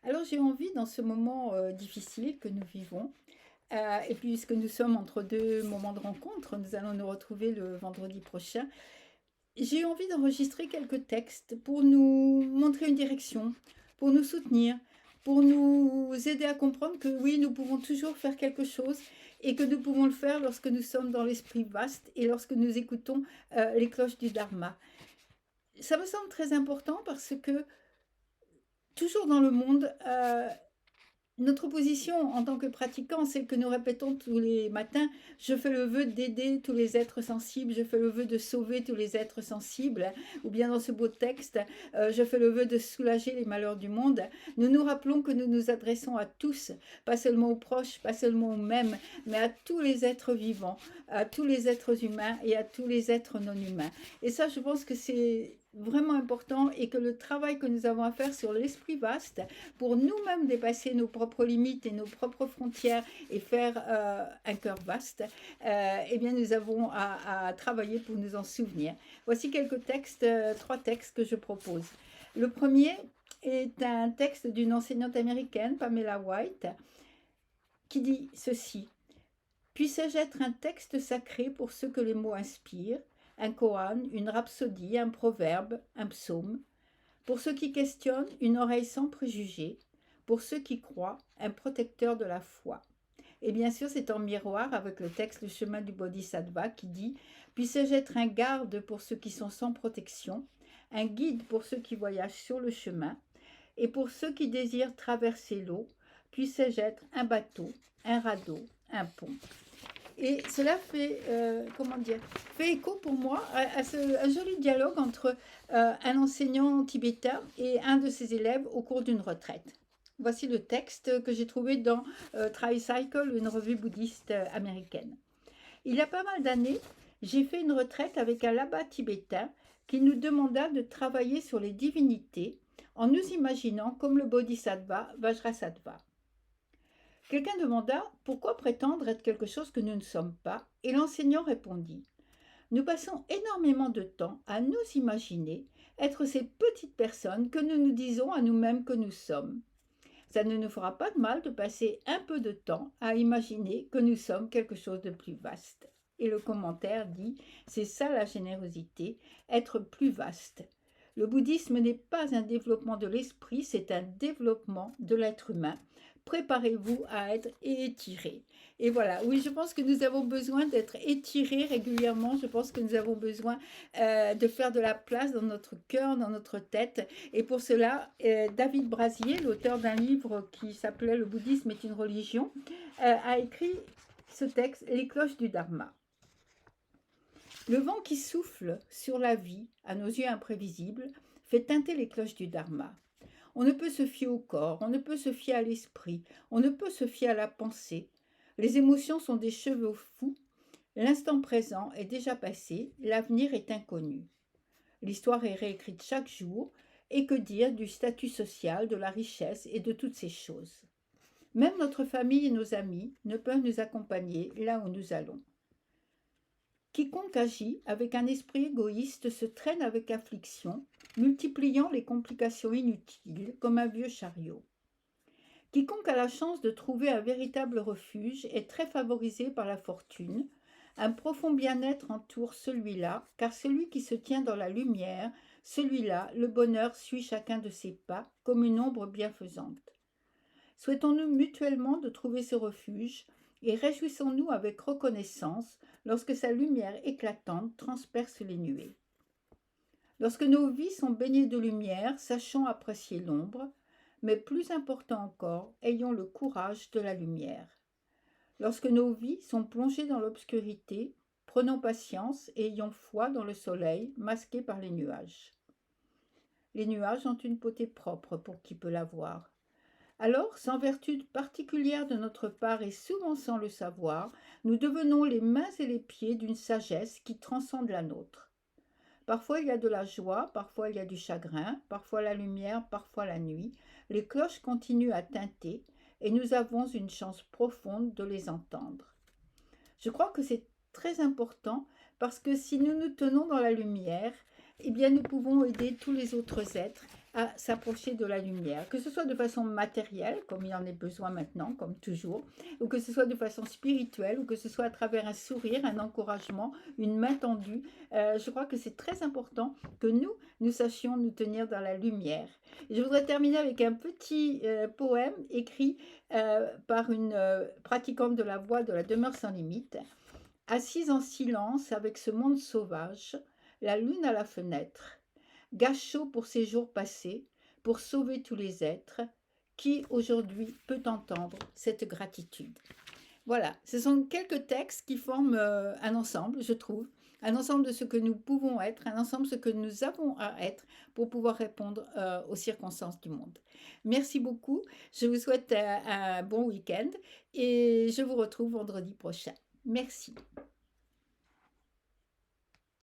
Alors j'ai envie dans ce moment difficile que nous vivons, et puisque nous sommes entre deux moments de rencontre, nous allons nous retrouver le vendredi prochain, j'ai envie d'enregistrer quelques textes pour nous montrer une direction, pour nous soutenir, pour nous aider à comprendre que oui, nous pouvons toujours faire quelque chose et que nous pouvons le faire lorsque nous sommes dans l'esprit vaste et lorsque nous écoutons les cloches du Dharma. Ça me semble très important parce que toujours dans le monde, notre position en tant que pratiquant, celle que nous répétons tous les matins, je fais le vœu d'aider tous les êtres sensibles, je fais le vœu de sauver tous les êtres sensibles, ou bien dans ce beau texte, je fais le vœu de soulager les malheurs du monde. Nous nous rappelons que nous nous adressons à tous, pas seulement aux proches, pas seulement aux mêmes, mais à tous les êtres vivants, à tous les êtres humains et à tous les êtres non humains. Et ça, je pense que c'est vraiment important et que le travail que nous avons à faire sur l'esprit vaste pour nous-mêmes dépasser nos propres limites et nos propres frontières et faire un cœur vaste, eh bien nous avons à travailler pour nous en souvenir. Voici quelques textes, trois textes que je propose. Le premier est un texte d'une enseignante américaine, Pamela White, qui dit ceci: puissais-je être un texte sacré pour ceux que les mots inspirent, un koan, une rhapsodie, un proverbe, un psaume, pour ceux qui questionnent, une oreille sans préjugés, pour ceux qui croient, un protecteur de la foi. Et bien sûr, c'est en miroir avec le texte Le chemin du Bodhisattva qui dit: puissais-je être un garde pour ceux qui sont sans protection, un guide pour ceux qui voyagent sur le chemin, et pour ceux qui désirent traverser l'eau, puissais-je être un bateau, un radeau, un pont. Et cela fait, comment dire, fait écho pour moi un joli dialogue entre un enseignant tibétain et un de ses élèves au cours d'une retraite. Voici le texte que j'ai trouvé dans Tricycle, une revue bouddhiste américaine. Il y a pas mal d'années, j'ai fait une retraite avec un labba tibétain qui nous demanda de travailler sur les divinités en nous imaginant comme le bodhisattva Vajrasattva. Quelqu'un demanda pourquoi prétendre être quelque chose que nous ne sommes pas, et l'enseignant répondit: nous passons énormément de temps à nous imaginer être ces petites personnes que nous nous disons à nous-mêmes que nous sommes. Ça ne nous fera pas de mal de passer un peu de temps à imaginer que nous sommes quelque chose de plus vaste. Et le commentaire dit: c'est ça la générosité, être plus vaste. Le bouddhisme n'est pas un développement de l'esprit, c'est un développement de l'être humain. Préparez-vous à être étiré. Et voilà, oui, je pense que nous avons besoin d'être étirés régulièrement. Je pense que nous avons besoin de faire de la place dans notre cœur, dans notre tête. Et pour cela, David Brasier, l'auteur d'un livre qui s'appelait Le bouddhisme est une religion, a écrit ce texte, Les cloches du Dharma. Le vent qui souffle sur la vie, à nos yeux imprévisibles, fait tinter les cloches du Dharma. On ne peut se fier au corps, on ne peut se fier à l'esprit, on ne peut se fier à la pensée. Les émotions sont des chevaux fous. L'instant présent est déjà passé, l'avenir est inconnu. L'histoire est réécrite chaque jour, et que dire du statut social, de la richesse et de toutes ces choses. Même notre famille et nos amis ne peuvent nous accompagner là où nous allons. Quiconque agit avec un esprit égoïste se traîne avec affliction, multipliant les complications inutiles comme un vieux chariot. Quiconque a la chance de trouver un véritable refuge est très favorisé par la fortune. Un profond bien-être entoure celui-là, car celui qui se tient dans la lumière, celui-là, le bonheur suit chacun de ses pas comme une ombre bienfaisante. Souhaitons-nous mutuellement de trouver ce refuge et réjouissons-nous avec reconnaissance lorsque sa lumière éclatante transperce les nuées. Lorsque nos vies sont baignées de lumière, sachons apprécier l'ombre, mais plus important encore, ayons le courage de la lumière. Lorsque nos vies sont plongées dans l'obscurité, prenons patience et ayons foi dans le soleil masqué par les nuages. Les nuages ont une beauté propre pour qui peut la voir. Alors, sans vertu particulière de notre part et souvent sans le savoir, nous devenons les mains et les pieds d'une sagesse qui transcende la nôtre. Parfois il y a de la joie, parfois il y a du chagrin, parfois la lumière, parfois la nuit. Les cloches continuent à tinter et nous avons une chance profonde de les entendre. Je crois que c'est très important parce que si nous nous tenons dans la lumière, eh bien nous pouvons aider tous les autres êtres à s'approcher de la lumière, que ce soit de façon matérielle, comme il en est besoin maintenant, comme toujours, ou que ce soit de façon spirituelle, ou que ce soit à travers un sourire, un encouragement, une main tendue. Je crois que c'est très important que nous sachions nous tenir dans la lumière. Et je voudrais terminer avec un petit poème écrit par une pratiquante de la voix de la demeure sans limite. Assise en silence avec ce monde sauvage, la lune à la fenêtre, gâchot pour ces jours passés, pour sauver tous les êtres, qui aujourd'hui peut entendre cette gratitude. Voilà, ce sont quelques textes qui forment un ensemble, je trouve, un ensemble de ce que nous pouvons être, un ensemble de ce que nous avons à être pour pouvoir répondre aux circonstances du monde. Merci beaucoup, je vous souhaite un bon week-end et je vous retrouve vendredi prochain. Merci.